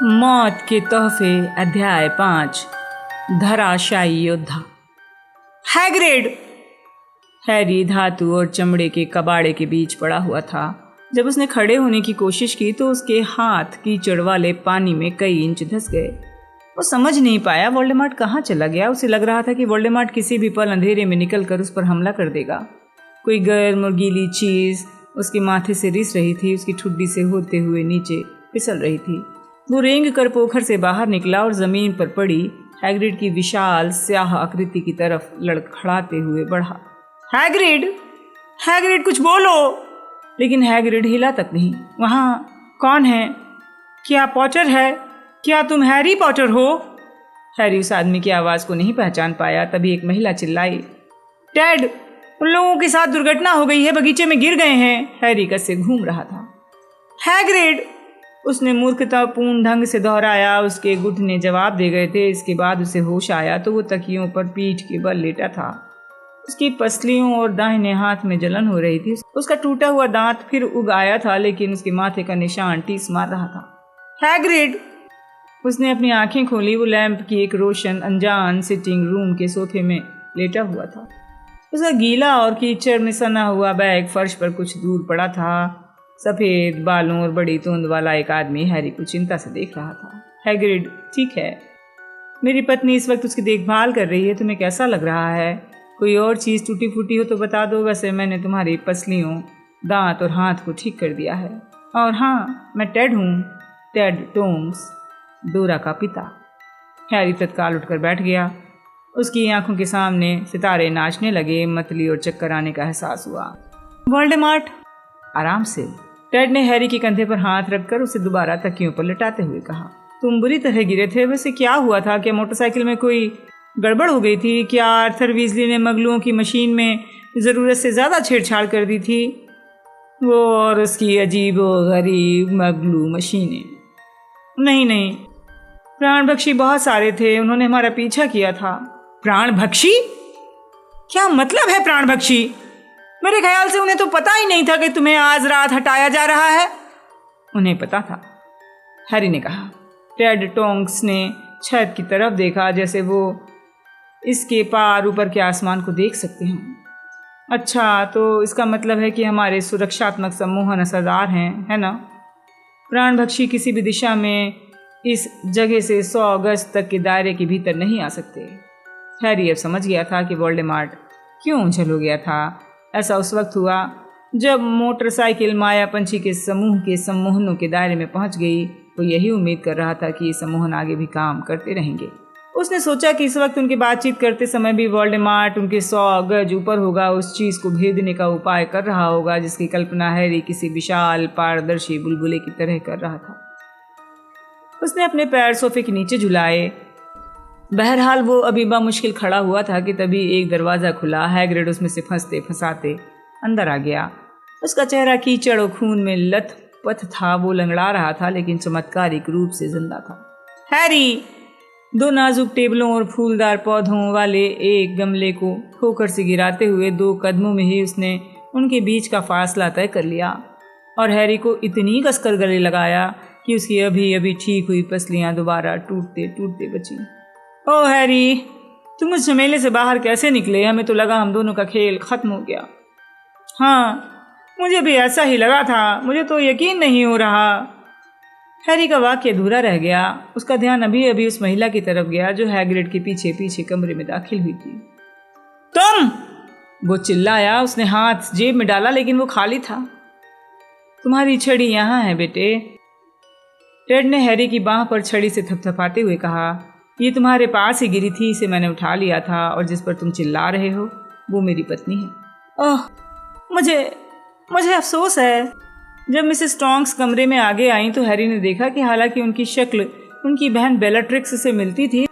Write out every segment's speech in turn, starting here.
मौत के तोहफे अध्याय 5 धराशायी योद्धा। हैग्रिड! हैरी धातु और चमड़े के कबाड़े के बीच पड़ा हुआ था। जब उसने खड़े होने की कोशिश की तो उसके हाथ कीचड़ वाले पानी में कई इंच धंस गए। वो समझ नहीं पाया वोल्डेमॉर्ट कहाँ चला गया। उसे लग रहा था कि वोल्डेमॉर्ट किसी भी पल अंधेरे में निकलकर उस पर हमला कर देगा। कोई गर्म और गीली चीज़ उसके माथे से रिस रही थी, उसकी ठुड्डी से होते हुए नीचे फिसल रही थी। वो रेंग कर पोखर से बाहर निकला और ज़मीन पर पड़ी हैग्रिड की विशाल स्याह आकृति की तरफ लड़खड़ाते हुए बढ़ा। हैग्रिड! हैग्रिड, कुछ बोलो! लेकिन हैग्रिड हिला तक नहीं। वहाँ कौन है? क्या पॉटर है? क्या तुम हैरी पॉटर हो? हैरी उस आदमी की आवाज़ को नहीं पहचान पाया। तभी एक महिला चिल्लाई, टेड, उन लोगों के साथ दुर्घटना हो गई है, बगीचे में गिर गए हैं। हैरी कस से घूम रहा था। हैग्रिड! उसने मूर्खतापूर्ण ढंग से दोहराया। उसके घुटने जवाब दे गए थे। इसके बाद उसे होश आया तो वो तकियों पर पीठ के बल लेटा था। उसकी पसलियों और दाहिने हाथ में जलन हो रही थी। उसका टूटा हुआ दांत फिर उग आया था, लेकिन उसके माथे का निशान टीस मार रहा था। हैग्रिड! उसने अपनी आंखें खोली। वो लैंप की एक रोशन अनजान सिटिंग रूम के सोफे में लेटा हुआ था। उसका गीला और कीचड़ में सना हुआ बैग फर्श पर कुछ दूर पड़ा था। सफ़ेद बालों और बड़ी तोंद वाला एक आदमी हैरी को चिंता से देख रहा था। हैग्रिड, ठीक है, मेरी पत्नी इस वक्त उसकी देखभाल कर रही है। तुम्हें कैसा लग रहा है? कोई और चीज़ टूटी फूटी हो तो बता दो। वैसे मैंने तुम्हारी पसलियों, दांत और हाथ को ठीक कर दिया है। और हाँ, मैं टेड हूँ, टेड टोम्स, डोरा का पिता। हैरी तत्काल उठकर बैठ गया। उसकी आंखों के सामने सितारे नाचने लगे। मतली और चक्कर आने का एहसास हुआ। वोल्डेमॉर्ट! आराम से। टेड ने हैरी के कंधे पर हाथ रखकर उसे दोबारा तकियों पर लटाते हुए कहा, तुम बुरी तरह गिरे थे। वैसे क्या हुआ था? क्या मोटरसाइकिल में कोई गड़बड़ हो गई थी? क्या आर्थर वीजली ने मगलुओं की मशीन में ज़रूरत से ज़्यादा छेड़छाड़ कर दी थी? वो और उसकी अजीब गरीब मगलू मशीनें। नहीं, प्राणभक्षी बहुत सारे थे। उन्होंने हमारा पीछा किया था। प्राणभक्षी? क्या मतलब है प्राणभक्षी? मेरे ख्याल से उन्हें तो पता ही नहीं था कि तुम्हें आज रात हटाया जा रहा है। उन्हें पता था, हैरी ने कहा। टेड टोंक्स ने छत की तरफ देखा, जैसे वो इसके पार ऊपर के आसमान को देख सकते हैं। अच्छा, तो इसका मतलब है कि हमारे सुरक्षात्मक समूह असरदार हैं, है ना? प्राणभक्षी किसी भी दिशा में इस जगह से 100 गज तक के दायरे के भीतर नहीं आ सकते। हैरी अब समझ गया था कि वोल्डेमॉर्ट क्यों उछल हो गया था। ऐसा उस वक्त हुआ जब मोटरसाइकिल माया पंछी के समूह के सम्मोहनों के दायरे में पहुंच गई। वो यही उम्मीद कर रहा था कि ये सम्मोहन आगे भी काम करते रहेंगे। उसने सोचा कि इस वक्त उनकी बातचीत करते समय भी वोल्डेमॉर्ट उनके 100 गज ऊपर होगा, उस चीज़ को भेदने का उपाय कर रहा होगा जिसकी कल्पना हैरी किसी विशाल पारदर्शी बुलबुले की तरह कर रहा था। उसने अपने पैर सोफे के नीचे झुलाए। बहरहाल वो अभी मुश्किल खड़ा हुआ था कि तभी एक दरवाज़ा खुला। हैग्रिड उसमें से फंसते फंसाते अंदर आ गया। उसका चेहरा कीचड़ और खून में लथपथ था। वो लंगड़ा रहा था, लेकिन चमत्कारिक रूप से जिंदा था। हैरी! 2 नाजुक टेबलों और फूलदार पौधों वाले एक गमले को ठोकर से गिराते हुए 2 कदमों में ही उसने उनके बीच का फासला तय कर लिया और हैरी को इतनी कसकर गले लगाया कि उसकी अभी अभी ठीक हुई पसलियाँ दोबारा टूटते टूटते बची। ओ हैरी, तुम उस झमेले से बाहर कैसे निकले? हमें तो लगा हम दोनों का खेल खत्म हो गया। हाँ, मुझे भी ऐसा ही लगा था। मुझे तो यकीन नहीं हो रहा। हैरी का वाक्य अधूरा रह गया। उसका ध्यान अभी अभी उस महिला की तरफ गया जो हैग्रिड के पीछे पीछे कमरे में दाखिल हुई थी। तुम! वो चिल्लाया। उसने हाथ जेब में डाला, लेकिन वो खाली था। तुम्हारी छड़ी यहाँ है बेटे। टेड ने हैरी की बाह पर छड़ी से थपथपाते हुए कहा, ये तुम्हारे पास ही गिरी थी, इसे मैंने उठा लिया था, और जिस पर तुम चिल्ला रहे हो वो मेरी पत्नी है। ओह, मुझे अफसोस है। जब मिसेस टोंक्स कमरे में आगे आई तो हैरी ने देखा कि हालांकि उनकी शक्ल उनकी बहन बेलाट्रिक्स से मिलती थी,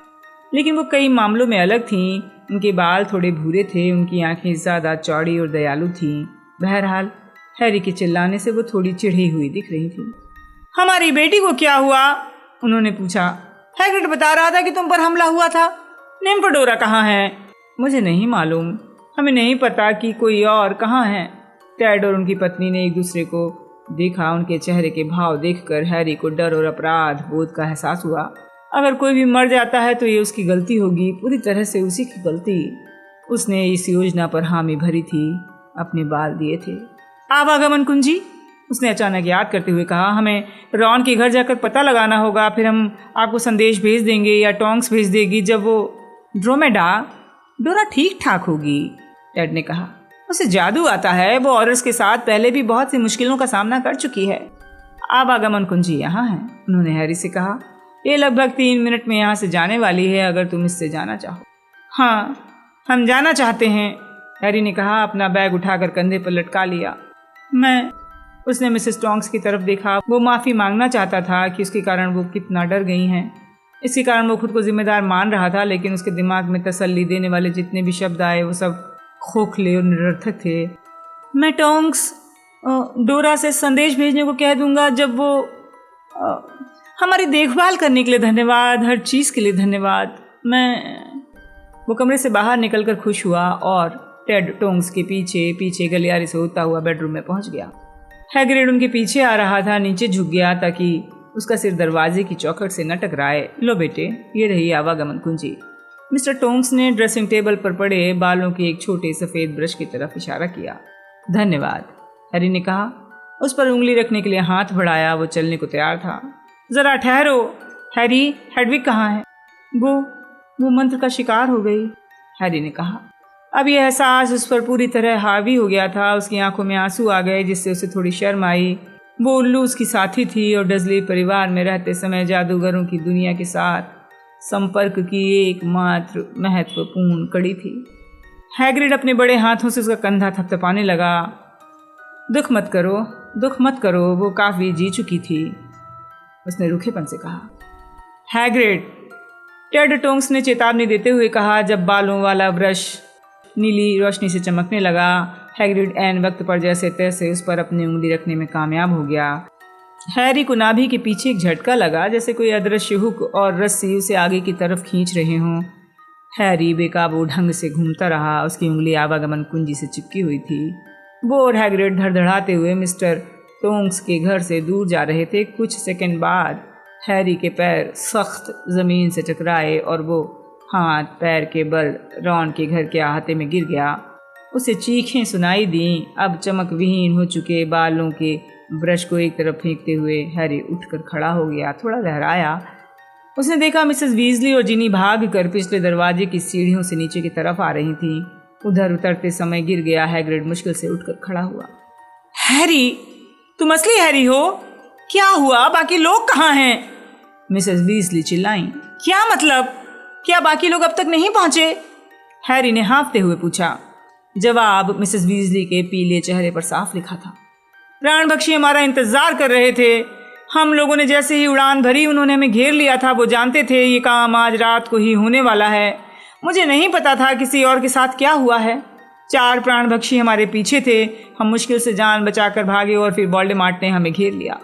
लेकिन वो कई मामलों में अलग थीं। उनके बाल थोड़े भूरे थे, उनकी आंखें ज़्यादा चौड़ी और दयालु थीं। बहरहाल हैरी के चिल्लाने से वो थोड़ी चिढ़ी हुई दिख रही थी। हमारी बेटी को क्या हुआ? उन्होंने पूछा। हैग्रिड बता रहा था कि तुम पर हमला हुआ था। निम्फडोरा कहाँ है? मुझे नहीं मालूम। हमें नहीं पता कि कोई और कहाँ है। टेड और उनकी पत्नी ने एक दूसरे को देखा। उनके चेहरे के भाव देखकर हैरी को डर और अपराध बोध का एहसास हुआ। अगर कोई भी मर जाता है तो ये उसकी गलती होगी, पूरी तरह से उसी की गलती। उसने इस योजना पर हामी भरी थी, अपने बाल दिए थे। आवागमन कुंजी, उसने अचानक याद करते हुए कहा, हमें रॉन के घर जाकर पता लगाना होगा, फिर हम आपको संदेश भेज देंगे या टोंक्स भेज देगी जब वो डोरा ठीक ठाक होगी, टेड ने कहा। उसे जादू आता है, वो ऑर्डर्स के साथ पहले भी बहुत सी मुश्किलों का सामना कर चुकी है। आवागमन कुंजी यहाँ है, उन्होंने हैरी से कहा। ये लगभग 3 मिनट में यहाँ से जाने वाली है, अगर तुम इससे जाना चाहो। हाँ, हम जाना चाहते हैं, हैरी ने कहा, अपना बैग उठाकर कंधे पर लटका लिया। उसने मिसेस टोंक्स की तरफ देखा। वो माफ़ी मांगना चाहता था कि उसके कारण वो कितना डर गई हैं। इसके कारण वो खुद को जिम्मेदार मान रहा था, लेकिन उसके दिमाग में तसल्ली देने वाले जितने भी शब्द आए वो सब खोखले और निरर्थक थे। मैं टोंक्स डोरा से संदेश भेजने को कह दूंगा जब वो हमारी देखभाल करने के लिए धन्यवाद, हर चीज़ के लिए धन्यवाद। वो कमरे से बाहर निकलकर खुश हुआ और टेड टोंक्स के पीछे पीछे गलियारे से होता हुआ बेडरूम में पहुंच गया। हैग्रिड उनके पीछे आ रहा था, नीचे झुक गया ताकि उसका सिर दरवाजे की चौखट से न टकराए। लो बेटे, ये रही आवागमन कुंजी। मिस्टर टोंक्स ने ड्रेसिंग टेबल पर पड़े बालों के एक छोटे सफ़ेद ब्रश की तरफ इशारा किया। धन्यवाद, हैरी ने कहा। उस पर उंगली रखने के लिए हाथ बढ़ाया। वो चलने को तैयार था। ज़रा ठहरो हैरी, हेडविग कहाँ है? वो मंत्र का शिकार हो गई, हैरी ने कहा। अब यह एहसास उस पर पूरी तरह हावी हो गया था। उसकी आंखों में आंसू आ गए, जिससे उसे थोड़ी शर्म आई। वो उल्लू उसकी साथी थी और डजली परिवार में रहते समय जादूगरों की दुनिया के साथ संपर्क की एकमात्र महत्वपूर्ण कड़ी थी। हैग्रिड अपने बड़े हाथों से उसका कंधा थपथपाने लगा। दुख मत करो, वो काफ़ी जी चुकी थी, उसने रूखेपन से कहा। हैग्रिड, टेड टोंक्स ने चेतावनी देते हुए कहा जब बालों वाला ब्रश नीली रोशनी से चमकने लगा। हैग्रिड ऐन वक्त पर जैसे तैसे उस पर अपनी उंगली रखने में कामयाब हो गया। हैरी को नाभि के पीछे एक झटका लगा, जैसे कोई अदृश्य हुक और रस्सी उसे आगे की तरफ खींच रहे हों। हैरी बेकाबू ढंग से घूमता रहा। उसकी उंगली आवागमन कुंजी से चिपकी हुई थी। वो और हैग्रिड धड़धड़ाते हुए मिस्टर टोंक्स के घर से दूर जा रहे थे। कुछ सेकंड बाद हैरी के पैर सख्त ज़मीन से टकराए और वो हाथ पैर के बल रॉन के घर के अहाते में गिर गया। उसे चीखें सुनाई दीं। अब चमक विहीन हो चुके बालों के ब्रश को एक तरफ फेंकते हुए हैरी उठकर खड़ा हो गया, थोड़ा लहराया। उसने देखा मिसेस वीजली और जिनी भागकर पिछले दरवाजे की सीढ़ियों से नीचे की तरफ आ रही थीं। उधर उतरते समय गिर गया। हैग्रिड मुश्किल से उठकर खड़ा हुआ। हैरी, तुम असली हैरी हो? क्या हुआ? बाकी लोग कहाँ हैं? मिसेस वीजली चिल्लाईं। क्या मतलब? क्या बाकी लोग अब तक नहीं पहुंचे? हैरी ने हाँफते हुए पूछा। जवाब मिसेस वीजली के पीले चेहरे पर साफ लिखा था। प्राणभक्षी हमारा इंतजार कर रहे थे। हम लोगों ने जैसे ही उड़ान भरी, उन्होंने हमें घेर लिया था। वो जानते थे ये काम आज रात को ही होने वाला है। मुझे नहीं पता था किसी और के साथ क्या हुआ है। 4 प्राणभक्षी हमारे पीछे थे। हम मुश्किल से जान बचाकर भागे और फिर वोल्डेमॉर्ट ने हमें घेर लिया।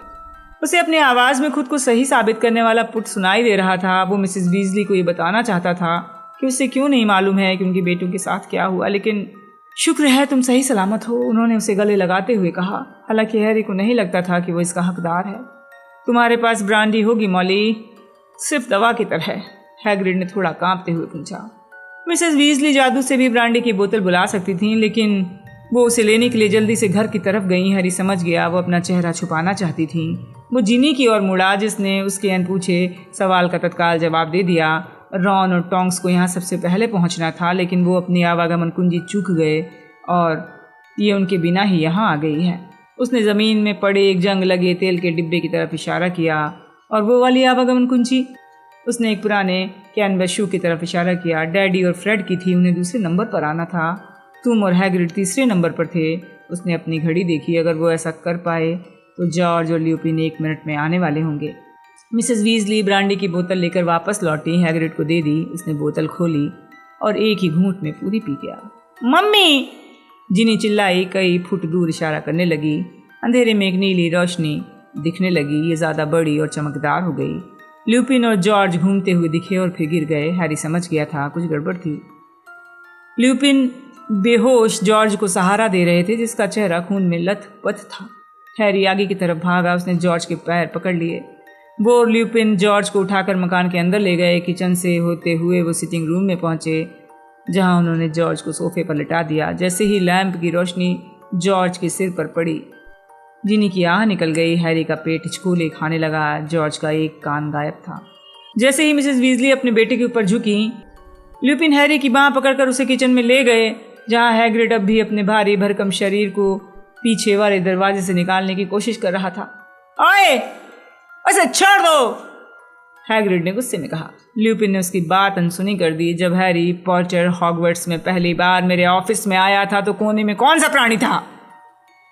उसे अपनी आवाज़ में खुद को सही साबित करने वाला पुट सुनाई दे रहा था। वो मिसेस बीजली को ये बताना चाहता था कि उसे क्यों नहीं मालूम है कि उनके बेटों के साथ क्या हुआ, लेकिन शुक्र है तुम सही सलामत हो, उन्होंने उसे गले लगाते हुए कहा। हालांकि हैरी को नहीं लगता था कि वो इसका हकदार है। तुम्हारे पास ब्रांडी होगी मॉली? सिर्फ दवा की तरह, हैग्रिड ने थोड़ा कांपते हुए पूछा। मिसेस वीजली जादू से भी ब्रांडी की बोतल बुला सकती थीं, लेकिन वो उसे लेने के लिए जल्दी से घर की तरफ गई। हैरी समझ गया वो अपना चेहरा छुपाना चाहती थी। वो जिनी की ओर मुड़ा, जिसने उसके अनपूछे सवाल का तत्काल जवाब दे दिया। रॉन और टोंक्स को यहाँ सबसे पहले पहुँचना था, लेकिन वो अपनी आवागमन कुंजी चूक गए और ये उनके बिना ही यहाँ आ गई है। उसने ज़मीन में पड़े एक जंग लगे तेल के डिब्बे की तरफ इशारा किया। और वो वाली आवागमन कुंजी? उसने एक पुराने कैनवस शू की तरफ इशारा किया। डैडी और फ्रेड की थी, उन्हें दूसरे नंबर पर आना था। तुम और हैग्रिड तीसरे नंबर पर थे। उसने अपनी घड़ी देखी। अगर वो ऐसा कर पाए तो जॉर्ज और ल्यूपिन 1 मिनट में आने वाले होंगे। मिसेस वीजली ब्रांडी की बोतल लेकर वापस लौटी। हैग्रिड को दे दी। उसने बोतल खोली और एक ही घूंट में पूरी पी गया। मम्मी, जिनी चिल्लाई। कई फुट दूर इशारा करने लगी। अंधेरे में एक नीली रोशनी दिखने लगी। ये ज़्यादा बड़ी और चमकदार हो गई। ल्यूपिन और जॉर्ज घूमते हुए दिखे और फिर गिर गए। हैरी समझ गया था कुछ गड़बड़ थी। ल्यूपिन बेहोश जॉर्ज को सहारा दे रहे थे, जिसका चेहरा खून में लथपथ था। हैरी आगे की तरफ भागा। उसने जॉर्ज के पैर पकड़ लिए। वो और ल्यूपिन जॉर्ज को उठाकर मकान के अंदर ले गए। किचन से होते हुए वो सिटिंग रूम में पहुंचे, जहां उन्होंने जॉर्ज को सोफे पर लिटा दिया। जैसे ही लैंप की रोशनी जॉर्ज के सिर पर पड़ी, जिनी की आह निकल गई। हैरी का पेट हिचकोले खाने लगा। जॉर्ज का एक कान गायब था। जैसे ही मिसेस वीजली अपने बेटे के ऊपर झुकी, ल्यूपिन हैरी की बांह पकड़कर उसे किचन में ले गए, जहां हैग्रिड अब भी अपने भारी भरकम शरीर को पीछे वाले दरवाजे से निकालने की कोशिश कर रहा था। ओए, उसे छोड़ दो, हैग्रिड ने गुस्से में कहा। ल्यूपिन ने उसकी बात अनसुनी कर दी। जब हैरी पॉटर हॉगवर्ट्स में पहली बार मेरे ऑफिस में आया था तो कोने में कौन सा प्राणी था?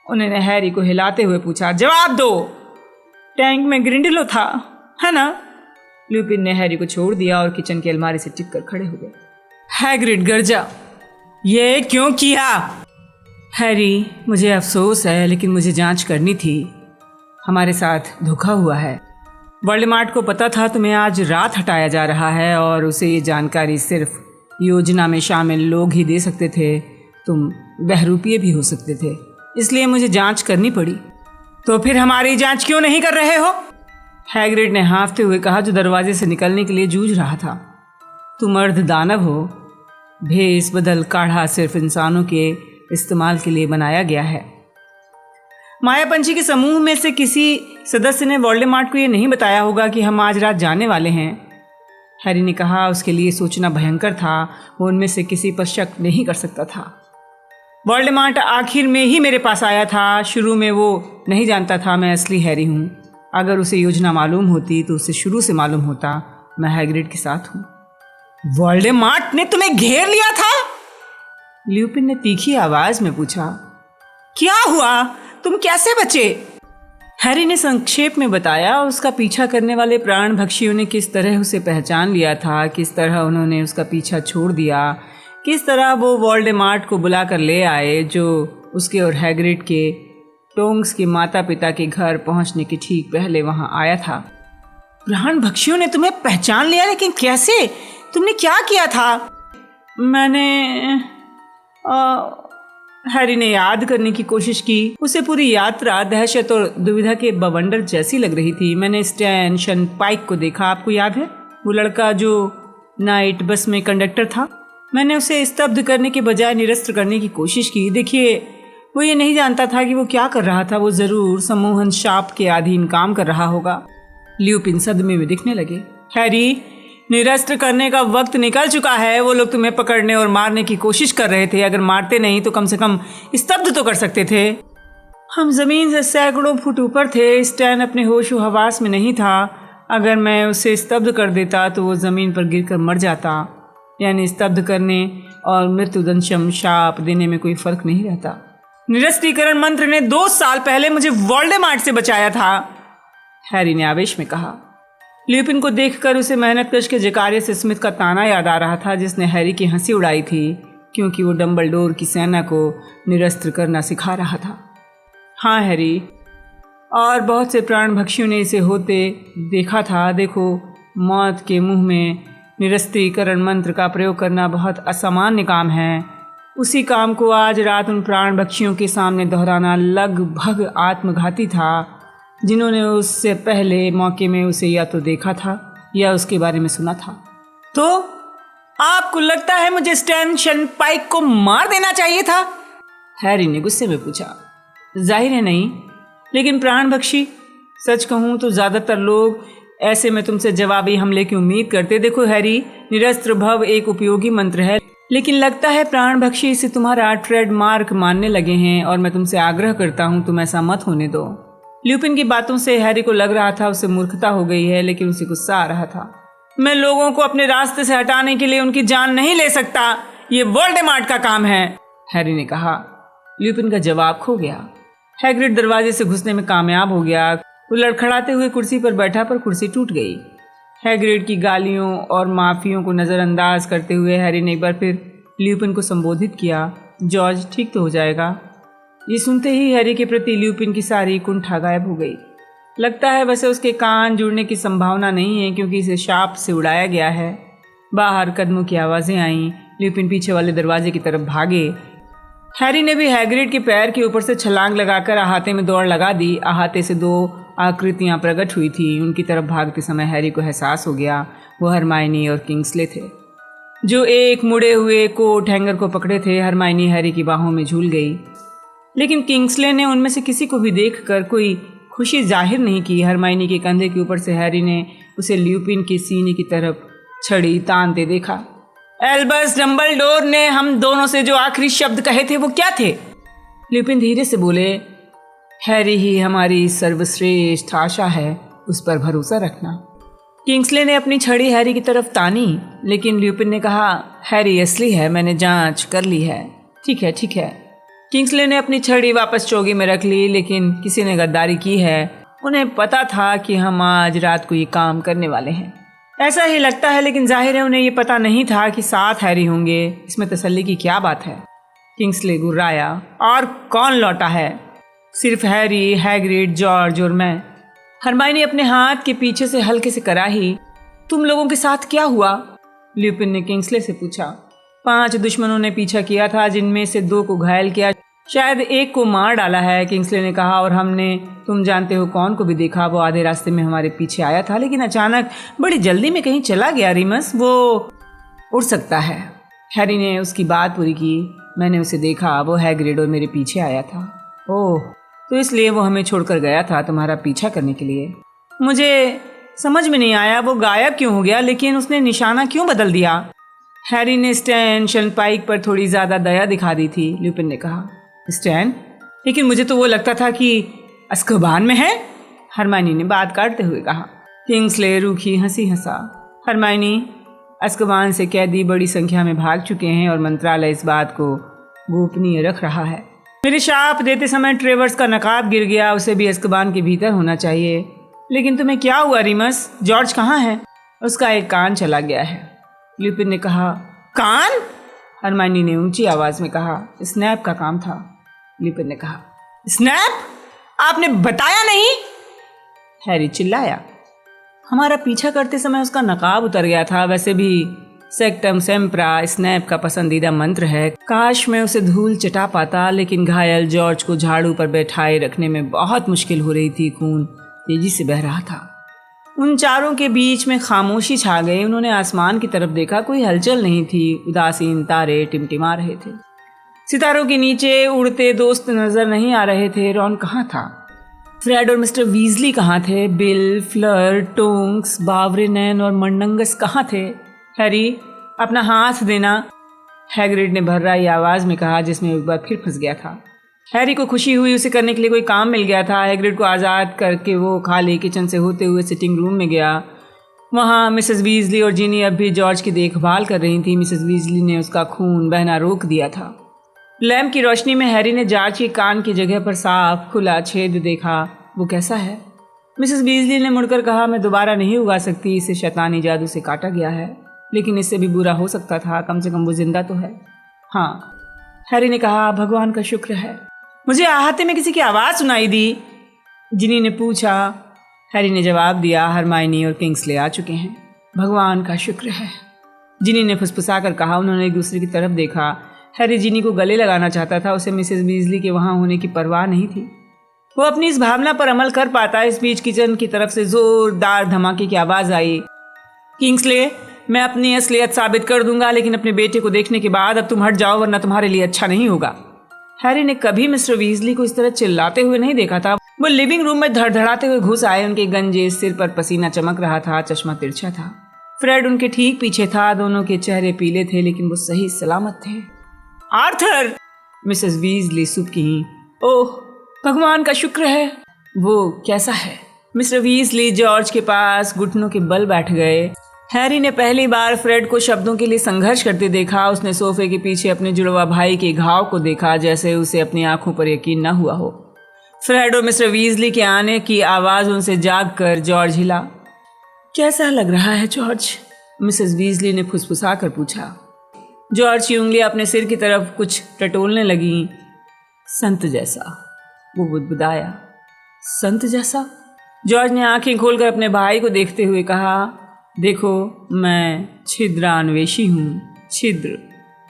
उन्होंने हैरी को हिलाते हुए पूछा। जवाब दो। टैंक में ग्रिंडेलो था, है ना? ल्यूपिन ने हैरी को छोड़ दिया और किचन की अलमारी से टिक कर खड़े हो गए। हैग्रिड गरजा, ये क्यों किया? हैरी, मुझे अफसोस है, लेकिन मुझे जांच करनी थी। हमारे साथ धोखा हुआ है। वोल्डेमॉर्ट को पता था तुम्हें आज रात हटाया जा रहा है और उसे ये जानकारी सिर्फ योजना में शामिल लोग ही दे सकते थे। तुम बहरूपिये भी हो सकते थे, इसलिए मुझे जांच करनी पड़ी। तो फिर हमारी जांच क्यों नहीं कर रहे हो? हैग्रिड ने हाँफते हुए कहा, जो दरवाजे से निकलने के लिए जूझ रहा था। तुम अर्ध दानव हो। भेष बदल काढ़ा सिर्फ इंसानों के इस्तेमाल के लिए बनाया गया है। मायापंछी के समूह में से किसी सदस्य ने वोल्डेमॉर्ट को यह नहीं बताया होगा कि हम आज रात जाने वाले हैं, हैरी ने कहा। उसके लिए सोचना भयंकर था। वो उनमें से किसी पर शक नहीं कर सकता था। वोल्डेमॉर्ट आखिर में ही मेरे पास आया था। शुरू में वो नहीं जानता था मैं असली हैरी हूँ। अगर उसे योजना मालूम होती तो उसे शुरू से मालूम होता मैं हैग्रिड के साथ हूँ। वोल्डेमॉर्ट ने तुम्हें घेर लिया था? ल्यूपिन ने तीखी आवाज में पूछा। क्या हुआ? तुम कैसे बचे? हैरी ने संक्षेप में बताया। उसका पीछा करने वाले प्राण भक्षियों ने किस तरह उसे पहचान लिया था, किस तरह उन्होंने उसका पीछा छोड़ दिया, किस तरह वो वोल्डेमॉर्ट को बुलाकर ले आए, जो उसके और हैग्रिड के टोंग्स के माता पिता के घर पहुंचने के ठीक पहले वहां आया था। प्राण भक्षियों ने तुम्हें पहचान लिया? लेकिन कैसे? तुमने क्या किया था? मैंने हैरी ने याद करने की कोशिश की। उसे पूरी यात्रा दहशत और दुविधा के बवंडर जैसी लग रही थी। मैंने स्टैन शनपाइक को देखा, आपको याद है? वो लड़का जो नाइट बस में कंडक्टर था। मैंने उसे स्तब्ध करने के बजाय निरस्त करने की कोशिश की। देखिए, वो ये नहीं जानता था कि वो क्या कर रहा था। वो जरूर सम्मोहन शाप के अधीन काम कर रहा होगा। ल्यूपिन सदमे में दिखने लगे। हैरी, निरस्त करने का वक्त निकल चुका है। वो लोग तुम्हें पकड़ने और मारने की कोशिश कर रहे थे। अगर मारते नहीं तो कम से कम स्तब्ध तो कर सकते थे। हम जमीन से सैकड़ों फुट ऊपर थे। स्टैन अपने होश व हवास में नहीं था। अगर मैं उसे स्तब्ध कर देता तो वो जमीन पर गिरकर मर जाता। यानी स्तब्ध करने और मृत्युदंशम शाप देने में कोई फर्क नहीं रहता। निरस्तीकरण मंत्र ने 2 साल पहले मुझे वोल्डेमॉर्ट से बचाया था, हैरी ने आवेश में कहा। ल्यूपिन को देखकर उसे मेहनतकश के जकारियस स्मिथ का ताना याद आ रहा था, जिसने हैरी की हंसी उड़ाई थी क्योंकि वो डंबलडोर की सेना को निरस्त्र करना सिखा रहा था। हाँ हैरी, और बहुत से प्राण भक्षियों ने इसे होते देखा था। देखो, मौत के मुंह में निरस्त्रीकरण मंत्र का प्रयोग करना बहुत असामान्य काम है। उसी काम को आज रात उन प्राण भक्षियों के सामने दोहराना लगभग आत्मघाती था, जिन्होंने उससे पहले मौके में उसे या तो देखा था या उसके बारे में सुना था। तो आपको लगता है मुझे स्टैन शनपाइक को मार देना चाहिए था? हैरी ने गुस्से में पूछा। जाहिर है नहीं, लेकिन प्राण भक्षी, सच कहूँ तो ज़्यादातर लोग ऐसे में तुमसे जवाबी हमले की उम्मीद करते। देखो हैरी, निरस्त्र भव एक उपयोगी मंत्र है, लेकिन लगता है प्राण भक्षी इसे तुम्हारा ट्रेडमार्क मानने लगे हैं और मैं तुमसे आग्रह करता हूँ तुम ऐसा मत होने दो। ल्यूपिन की बातों से हैरी को लग रहा था उसे मूर्खता हो गई है, लेकिन उसे गुस्सा आ रहा था। मैं लोगों को अपने रास्ते से हटाने के लिए उनकी जान नहीं ले सकता, ये वोल्डेमॉर्ट का काम है, हैरी ने कहा। ल्यूपिन का जवाब खो गया। हैग्रिड दरवाजे से घुसने में कामयाब हो गया। वो लड़खड़ाते हुए कुर्सी पर बैठा, पर कुर्सी टूट गई। हैग्रिड की गालियों और माफियों को नज़रअंदाज करते हुए हैरी ने एक बार फिर ल्यूपिन को संबोधित किया। जॉर्ज, ठीक तो हो जाएगा। ये सुनते ही हैरी के प्रति ल्यूपिन की सारी कुंठा गायब हो गई। लगता है वैसे उसके कान जुड़ने की संभावना नहीं है, क्योंकि इसे शाप से उड़ाया गया है। बाहर कदमों की आवाज़ें आईं। ल्यूपिन पीछे वाले दरवाजे की तरफ भागे। हैरी ने भी हैग्रिड के पैर के ऊपर से छलांग लगाकर अहाते में दौड़ लगा दी। अहाते से 2 आकृतियां प्रकट हुई थी। उनकी तरफ भागते समय हैरी को एहसास हो गया वो हरमाइनी और किंग्सले थे, जो एक मुड़े हुए कोट हैंगर को पकड़े थे। हरमाइनी हैरी की बाहों में झूल गई, लेकिन किंग्सले ने उनमें से किसी को भी देखकर कोई खुशी जाहिर नहीं की। हरमाइनी के कंधे के ऊपर से हैरी ने उसे ल्यूपिन के सीने की तरफ छड़ी तानते देखा। एल्बस डंबलडोर ने हम दोनों से जो आखिरी शब्द कहे थे वो क्या थे? ल्यूपिन धीरे से बोले, हैरी ही हमारी सर्वश्रेष्ठ आशा है, उस पर भरोसा रखना। किंग्सले ने अपनी छड़ी हैरी की तरफ तानी, लेकिन ल्यूपिन ने कहा, हैरी असली है, मैंने जांच कर ली है। ठीक है, ठीक है। किंग्सले ने अपनी छड़ी वापस चोगी में रख ली, लेकिन किसी ने गद्दारी की है। उन्हें पता था कि हम आज रात को ये काम करने वाले हैं। ऐसा ही लगता है, लेकिन जाहिर है उन्हें ये पता नहीं था कि साथ हैरी होंगे। इसमें तसल्ली की क्या बात है? किंग्सले गुर्राया, और कौन लौटा है? सिर्फ हैरी, हैग्रिड, जॉर्ज और मैं। हरमाइनी अपने हाथ के पीछे से हल्के से कराही। तुम लोगों के साथ क्या हुआ? ल्यूपिन ने किंग्सले से पूछा। 5 दुश्मनों ने पीछा किया था, जिनमें से 2 को घायल किया, शायद 1 को मार डाला है, किंग्सले ने कहा। और हमने तुम जानते हो कौन को भी देखा। वो आधे रास्ते में हमारे पीछे आया था, लेकिन अचानक बड़ी जल्दी में कहीं चला गया। रिमस, वो उड़ सकता है। हैरी ने उसकी बात पूरी की। मैंने उसे देखा, वो हैग्रिड और मेरे पीछे आया था। ओह, तो इसलिए वो हमें छोड़कर गया था तुम्हारा पीछा करने के लिए। मुझे समझ में नहीं आया वो गायब क्यों हो गया, लेकिन उसने निशाना क्यों बदल दिया? हैरी ने स्टैन शनपाइक पर थोड़ी ज्यादा दया दिखा दी थी। ल्यूपिन ने कहा, स्टैन? लेकिन मुझे तो वो लगता था कि अज़्काबान में है। हरमाइनी ने बात काटते हुए कहा। किंग्सले रूखी हंसी हंसा। हरमाइनी, अज़्काबान से कैदी बड़ी संख्या में भाग चुके हैं और मंत्रालय इस बात को गोपनीय रख रहा है। मेरे शाप देते समय ट्रेवर्स का नकाब गिर गया, उसे भी अज़्काबान के भीतर होना चाहिए। लेकिन तुम्हें क्या हुआ रिमस? जॉर्ज कहाँ है? उसका एक कान चला गया है। ल्यूपिन ने कहा। कान? हरमाइनी ने ऊंची आवाज में कहा। स्नैप का काम था। ल्यूपिन ने कहा। स्नैप? आपने बताया नहीं? हैरी चिल्लाया। हमारा पीछा करते समय उसका नकाब उतर गया था। वैसे भी सेक्टम सेम्प्रा स्नैप का पसंदीदा मंत्र है। काश मैं उसे धूल चटा पाता, लेकिन घायल जॉर्ज को झाड़ू पर बैठाए रखने में बहुत मुश्किल हो रही थी। खून तेजी से बह रहा था। उन चारों के बीच में खामोशी छा गई। उन्होंने आसमान की तरफ देखा, कोई हलचल नहीं थी। उदासीन तारे टिमटिमा रहे थे। सितारों के नीचे उड़ते दोस्त नजर नहीं आ रहे थे। रॉन कहाँ था? फ्रेड और मिस्टर वीजली कहाँ थे? बिल, फ्लर, टोंक्स, बावरिनैन और मंडंगस कहाँ थे? हैरी, अपना हाथ देना, हैग्रिड ने भर्राई आवाज में कहा, जिसमें एक बार फिर फंस गया था। हैरी को खुशी हुई, उसे करने के लिए कोई काम मिल गया था। हैग्रिड को आज़ाद करके वो खाली किचन से होते हुए सिटिंग रूम में गया। वहाँ मिसेस वीजली और जिनी अब भी जॉर्ज की देखभाल कर रही थी। मिसेस वीजली ने उसका खून बहना रोक दिया था। लैंप की रोशनी में हैरी ने जॉर्ज के कान की जगह पर साफ खुला छेद देखा। वो कैसा है? मिसेस वीजली ने मुड़कर कहा, मैं दोबारा नहीं उगा सकती, इसे शैतानी जादू से काटा गया है। लेकिन इससे भी बुरा हो सकता था, कम से कम वो जिंदा तो है। हाँ, हैरी ने कहा, भगवान का शुक्र है। मुझे आहते में किसी की आवाज़ सुनाई दी, जिनी ने पूछा। हैरी ने जवाब दिया, हरमाइनी और किंग्सले आ चुके हैं। भगवान का शुक्र है, जिनी ने फुसफुसा कर कहा। उन्होंने एक दूसरे की तरफ देखा। हैरी जिनी को गले लगाना चाहता था। उसे मिसेस वीजली के वहाँ होने की परवाह नहीं थी। वो अपनी इस भावना पर अमल कर पाता। इस बीच किचन की तरफ से जोरदार धमाके की आवाज़ आई। किंग्सले, मैं अपनी असलियत साबित कर दूंगा, लेकिन अपने बेटे को देखने के बाद अब तुम हट जाओ, वरना तुम्हारे लिए अच्छा नहीं होगा। हैरी ने कभी मिस्टर वीजली को इस तरह चिल्लाते हुए नहीं देखा था। वो लिविंग रूम में धड़धड़ाते हुए घुस आए। उनके गंजे सिर पर पसीना चमक रहा था, चश्मा तिरछा था। फ्रेड उनके ठीक पीछे था। दोनों के चेहरे पीले थे, लेकिन वो सही सलामत थे। आर्थर! मिसेस वीजली सुबकी। ओह, भगवान का शुक्र है। वो कैसा है? मिस्टर वीजली जॉर्ज के पास घुटनों के बल बैठ गए। हैरी ने पहली बार फ्रेड को शब्दों के लिए संघर्ष करते देखा। उसने सोफे के पीछे अपने जुड़वा भाई के घाव को देखा, जैसे उसे अपनी आंखों पर यकीन न हुआ हो। फ्रेड और मिस्टर वीजली के आने की आवाज़ उनसे जाग कर जॉर्ज हिला। कैसा लग रहा है जॉर्ज? मिसेस वीजली ने फुसफुसा कर पूछा। जॉर्ज की उंगलियां अपने सिर की तरफ कुछ टटोलने लगी। संत जैसा, वो बुदबुदाया। संत जैसा? जॉर्ज ने आंखें खोलकर अपने भाई को देखते हुए कहा, देखो, मैं छिद्रान्वेषी हूँ। छिद्र,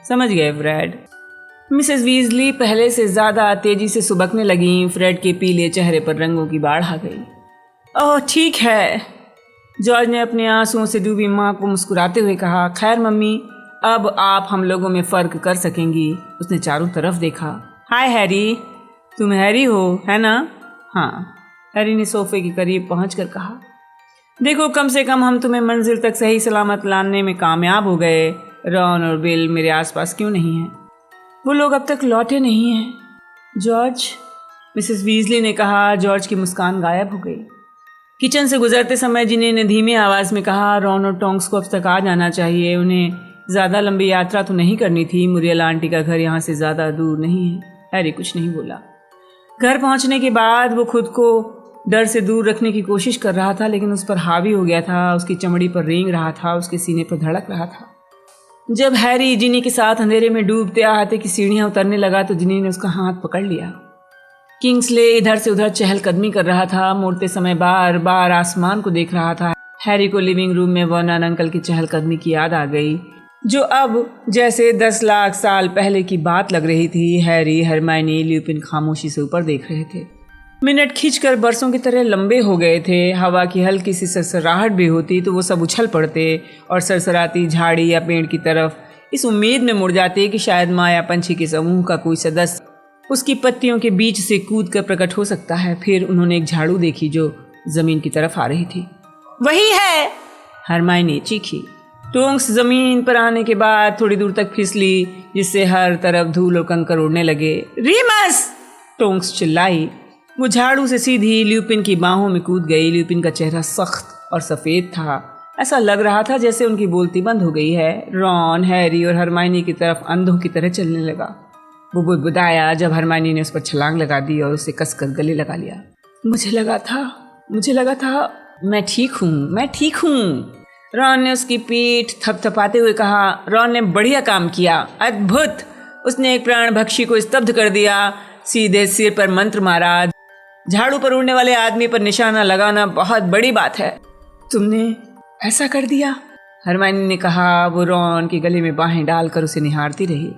समझ गए फ्रेड? मिसेस वीजली पहले से ज़्यादा तेजी से सुबकने लगीं। फ्रेड के पीले चेहरे पर रंगों की बाढ़ आ गई। ओह ठीक है, जॉर्ज ने अपने आंसुओं से डूबी माँ को मुस्कुराते हुए कहा। खैर मम्मी, अब आप हम लोगों में फ़र्क कर सकेंगी। उसने चारों तरफ देखा। हाय हैरी, तुम हैरी हो, है ना? हाँ, हैरी ने सोफे के करीब पहुंचकर कहा। देखो, कम से कम हम तुम्हें मंजिल तक सही सलामत लाने में कामयाब हो गए। रॉन और बिल मेरे आसपास क्यों नहीं हैं? वो लोग अब तक लौटे नहीं हैं। जॉर्ज, मिसेस वीजली ने कहा। जॉर्ज की मुस्कान गायब हो गई। किचन से गुजरते समय जिनी ने धीमी आवाज़ में कहा, रॉन और टोंक्स को अब तक आ जाना चाहिए। उन्हें ज़्यादा लंबी यात्रा तो नहीं करनी थी। मुरियल आंटी का घर यहाँ से ज़्यादा दूर नहीं है। हैरी कुछ नहीं बोला। घर पहुँचने के बाद वो खुद को डर से दूर रखने की कोशिश कर रहा था, लेकिन उस पर हावी हो गया था। उसकी चमड़ी पर रेंग रहा था, उसके सीने पर धड़क रहा था। जब हैरी जिनी के साथ अंधेरे में डूबते आहते की सीढ़ियाँ उतरने लगा तो जिनी ने उसका हाथ पकड़ लिया। किंग्सले इधर से उधर चहलकदमी कर रहा था, मुड़ते समय बार बार आसमान को देख रहा था। हैरी को लिविंग रूम में वर्नन अंकल की चहलकदमी की याद आ गई, जो अब जैसे 10 लाख साल पहले की बात लग रही थी। हैरी, हरमाइनी, ल्यूपिन खामोशी से ऊपर देख रहे थे। मिनट खींचकर बरसों की तरह लंबे हो गए थे। हवा की हल्की सी सरसराहट भी होती तो वो सब उछल पड़ते और सरसराती झाड़ी या पेड़ की तरफ इस उम्मीद में मुड़ जाते कि शायद माँ या पंछी के समूह का कोई सदस्य उसकी पत्तियों के बीच से कूद कर प्रकट हो सकता है। फिर उन्होंने एक झाड़ू देखी जो जमीन की तरफ आ रही थी। वही है, हरमाइनी चीखी। टोंक्स जमीन पर आने के बाद थोड़ी दूर तक फिसली, जिससे हर तरफ धूल और कंकर उड़ने लगे। रीमस, टोंक्स चिल्लाई। वो झाड़ू से सीधी ल्यूपिन की बाहों में कूद गई। ल्यूपिन का चेहरा सख्त और सफ़ेद था। ऐसा लग रहा था जैसे उनकी बोलती बंद हो गई है। रॉन, हैरी और हरमाइनी की तरफ अंधों की तरह चलने लगा। वो बुदबुदाया जब हरमाइनी ने उस पर छलांग लगा दी और उसे कसकर गले लगा लिया। मुझे लगा था मैं ठीक हूँ। रॉन ने उसकी पीठ थपथपाते हुए कहा। रॉन ने बढ़िया काम किया, अद्भुत। उसने एक प्राण भक्षी को स्तब्ध कर दिया, सीधे सिर पर मंत्र मारा। झाड़ू पर उड़ने वाले आदमी पर निशाना लगाना बहुत बड़ी बात है। तुमने ऐसा कर दिया, हरमाइनी ने कहा। वो रॉन के गले में बाहें डालकर उसे निहारती रही।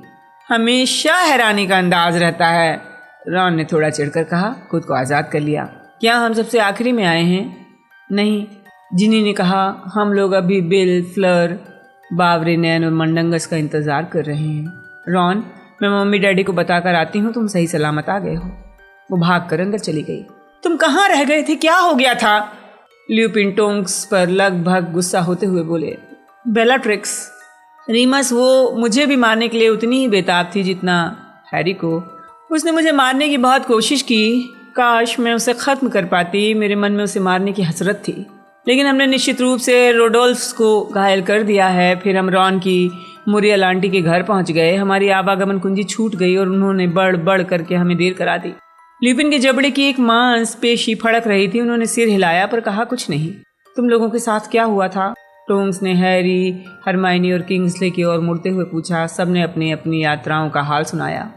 हमेशा हैरानी का अंदाज रहता है, रॉन ने थोड़ा चिढ़कर कहा। खुद को आज़ाद कर लिया। क्या हम सबसे आखिरी में आए हैं? नहीं, जिनी ने कहा। हम लोग अभी बिल, फ्लर, बावरे, नैन और मंडंगस का इंतज़ार कर रहे हैं। रॉन, मैं मम्मी डैडी को बताकर आती हूँ तुम सही सलामत आ गए हो। वो भाग कर अंदर चली गई। तुम कहाँ रह गए थे? क्या हो गया था? ल्यूपिन टोंक्स पर लगभग गुस्सा होते हुए बोले। बेलाट्रिक्स, रीमस वो मुझे भी मारने के लिए उतनी ही बेताब थी जितना हैरी को। उसने मुझे मारने की बहुत कोशिश की। काश मैं उसे ख़त्म कर पाती। मेरे मन में उसे मारने की हसरत थी, लेकिन हमने निश्चित रूप से रोडोल्फ्स को घायल कर दिया है। फिर हम रॉन की मुरियल आंटी के घर पहुंच गए। हमारी आवागमन कुंजी छूट गई और उन्होंने बढ़ बढ़ करके हमें देर करा दी। ल्यूपिन के जबड़े की एक मांसपेशी फड़क रही थी। उन्होंने सिर हिलाया पर कहा कुछ नहीं। तुम लोगों के साथ क्या हुआ था? टोंक्स ने हैरी, हरमाइनी और किंग्सले की ओर मुड़ते हुए पूछा। सबने अपनी अपनी यात्राओं का हाल सुनाया,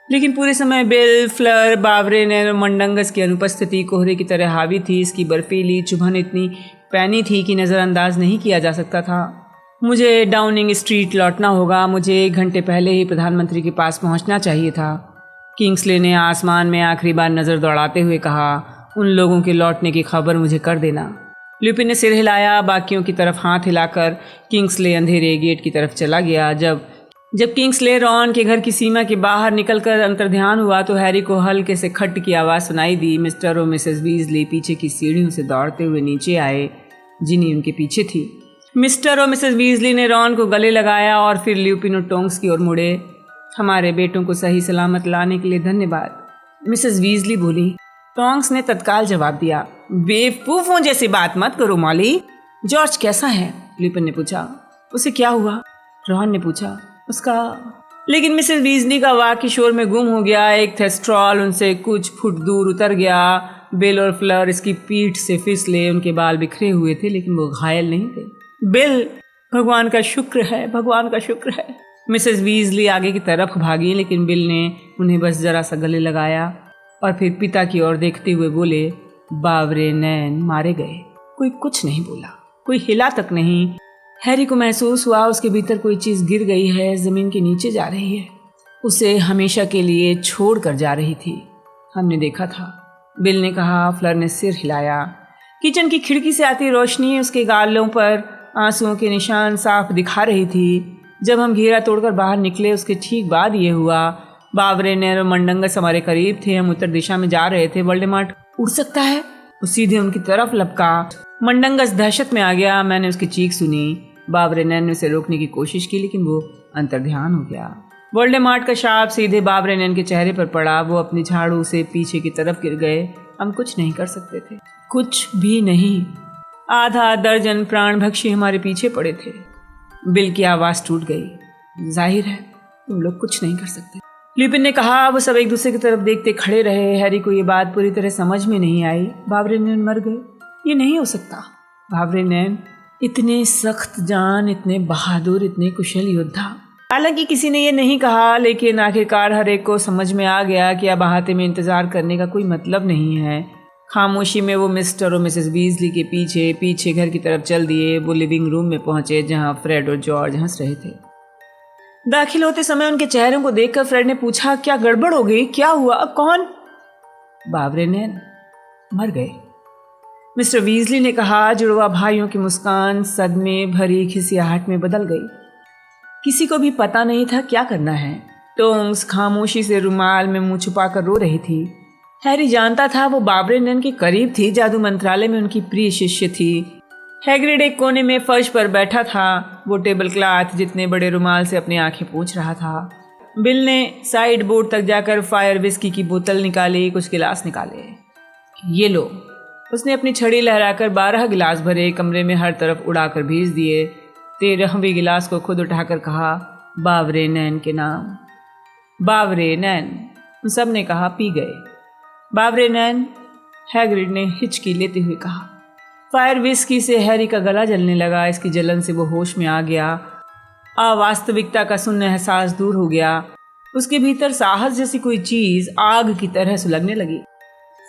लेकिन पूरे समय बिल, फ्लर, बावरे, नैन और मंडंगस की अनुपस्थिति कोहरे की तरह हावी थी। इसकी बर्फीली चुभन इतनी पैनी थी कि नज़रअंदाज नहीं किया जा सकता था। मुझे डाउनिंग स्ट्रीट लौटना होगा। मुझे 1 घंटे पहले ही प्रधानमंत्री के पास पहुंचना चाहिए था। किंग्सले ने आसमान में आखिरी बार नज़र दौड़ाते हुए कहा। उन लोगों के लौटने की खबर मुझे कर देना। ल्यूपिन ने सिर हिलाया, बाकियों की तरफ हाथ हिलाकर। किंग्सले अंधेरे गेट की तरफ चला गया। जब किंग्सले रॉन के घर की सीमा के बाहर निकलकर अंतर्ध्यान हुआ तो हैरी को हल्के से खट की आवाज़ सुनाई दी। मिस्टर और मिसेस वीजली पीछे की सीढ़ियों से दौड़ते हुए नीचे आए। जिनी उनके पीछे थी। मिस्टर और मिसेस वीजली ने रॉन को गले लगाया और फिर ल्यूपिन और टोंक्स की ओर मुड़े। हमारे बेटों को सही सलामत लाने के लिए धन्यवाद, मिसेस वीजली बोली। टोंक्स ने तत्काल जवाब दिया। बेवकूफ़ों जैसी बात मत करो मॉली। जॉर्ज कैसा है? ल्यूपिन ने पूछा। उसे क्या हुआ? रॉन ने पूछा। उसका, लेकिन मिसेस वीजली का वाक्य शोर में गुम हो गया। एक थेस्ट्रॉल उनसे कुछ फुट दूर उतर गया। बिल और फ्लर इसकी पीठ से फिसले। उनके बाल बिखरे हुए थे, लेकिन वो घायल नहीं थे। बिल, भगवान का शुक्र है, भगवान का शुक्र है। मिसेस वीजली आगे की तरफ भागी, लेकिन बिल ने उन्हें बस जरा सा गले लगाया और फिर पिता की ओर देखते हुए बोले। बावरे, नैन मारे गए। कोई कुछ नहीं बोला, कोई हिला तक नहीं। हैरी को महसूस हुआ उसके भीतर कोई चीज़ गिर गई है, ज़मीन के नीचे जा रही है। उसे हमेशा के लिए छोड़ कर जा रही थी। हमने देखा था, बिल ने कहा। फ्लर ने सिर हिलाया। किचन की खिड़की से आती रोशनी उसके गालों पर आंसुओं के निशान साफ दिखा रही थी। जब हम घेरा तोड़कर बाहर निकले उसके ठीक बाद ये हुआ। बावरेनैन और मंडंगस हमारे करीब थे। हम उत्तर दिशा में जा रहे थे। वोल्डेमॉर्ट उड़ सकता है। वो सीधे उनकी तरफ लपका। मंडंगस दहशत में आ गया। मैंने उसकी चीख सुनी। बावरेनैन ने उसे रोकने की कोशिश की, लेकिन वो अंतर्ध्यान हो गया। वोल्डेमॉर्ट का शाप सीधे बावरेनैन के चेहरे पर पड़ा। वो अपनी झाड़ू से पीछे की तरफ गिर गए। हम कुछ नहीं कर सकते थे, कुछ भी नहीं। आधा दर्जन प्राणभक्षी हमारे पीछे पड़े थे। बिल की आवाज़ टूट गई। जाहिर है तुम लोग कुछ नहीं कर सकते, ल्यूपिन ने कहा। वो सब एक दूसरे की तरफ देखते खड़े रहे। हैरी को ये बात पूरी तरह समझ में नहीं आई। बावरेनैन मर गए, ये नहीं हो सकता। बावरेनैन इतने सख्त जान, इतने बहादुर, इतने कुशल योद्धा। हालांकि किसी ने ये नहीं कहा, लेकिन आखिरकार हर एक को समझ में आ गया कि अब अहाते में इंतजार करने का कोई मतलब नहीं है। खामोशी में वो मिस्टर और मिसेस वीजली के पीछे पीछे घर की तरफ चल दिए। वो लिविंग रूम में पहुंचे जहां फ्रेड और जॉर्ज हंस रहे थे। दाखिल होते समय उनके चेहरों को देखकर फ्रेड ने पूछा, क्या गड़बड़ हो गई? क्या हुआ? कौन? बावरेनैन मर गए, मिस्टर वीजली ने कहा। जुड़वा भाइयों की मुस्कान सदमे भरी खिसियाहट में बदल गई। किसी को भी पता नहीं था क्या करना है। टोंग्स खामोशी से रुमाल में मुंह छुपाकर रो रही थी। हैरी जानता था वो बावरेनैन के करीब थी। जादू मंत्रालय में उनकी प्रिय शिष्य थी। हैग्रिड एक कोने में फर्श पर बैठा था। वो टेबल क्लॉथ जितने बड़े रुमाल से अपनी आंखें पोंछ रहा था। बिल ने साइड बोर्ड तक जाकर फायर विस्की की बोतल निकाली, कुछ गिलास निकाले। ये लो। उसने अपनी छड़ी लहराकर 12 गिलास भरे, कमरे में हर तरफ उड़ाकर भेज दिए। 13वें गिलास को खुद उठाकर कहा, बावरेनैन के नाम। बावरेनैन, सब ने कहा। पी गए। बावरेनैन, हैग्रिड ने हिचकी लेते हुए कहा। फायर विस्की से हैरी का गला जलने लगा। इसकी जलन से वो होश में आ गया। अवास्तविकता का शून्य एहसास दूर हो गया। उसके भीतर साहस जैसी कोई चीज आग की तरह सुलगने लगी।